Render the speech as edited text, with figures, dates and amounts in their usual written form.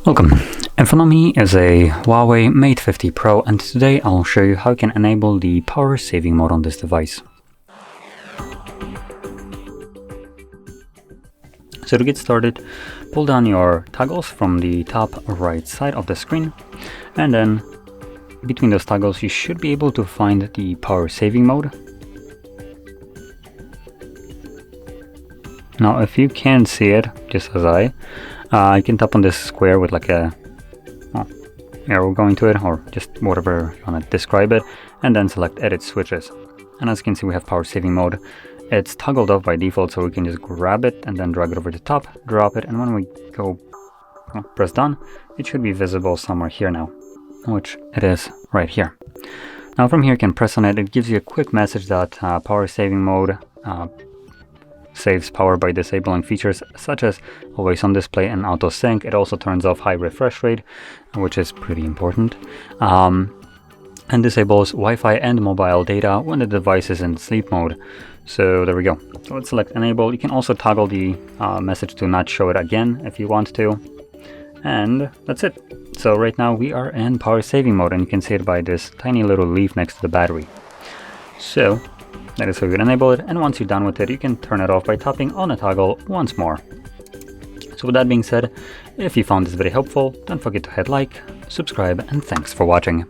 Welcome. In front of me is a HUAWEI Mate 50 Pro, and today I'll show you how you can enable the power saving mode on this device. So to get started, pull down your toggles from the top right side of the screen, and then between those toggles you should be able to find the power saving mode. Now if you can't see it, just as you can tap on this square with like a arrow going to it, or just whatever you want to describe it, and then select edit switches. And as you can see, we have power saving mode. It's toggled off by default, so we can just grab it and then drag it over the top, drop it, and when we go press done, it should be visible somewhere here now, which it is right here. Now from here you can press on it. It gives you a quick message that power saving mode saves power by disabling features such as always on display and auto sync. It also turns off high refresh rate, which is pretty important, and disables Wi-Fi and mobile data when the device is in sleep mode. So there we go. So let's select enable. You can also toggle the message to not show it again if you want to, and that's it. So right now we are in power saving mode, and you can see it by this tiny little leaf next to the battery. So that is how you can enable it, and once you're done with it, you can turn it off by tapping on a toggle once more. So with that being said, if you found this video helpful, don't forget to hit like, subscribe, and thanks for watching.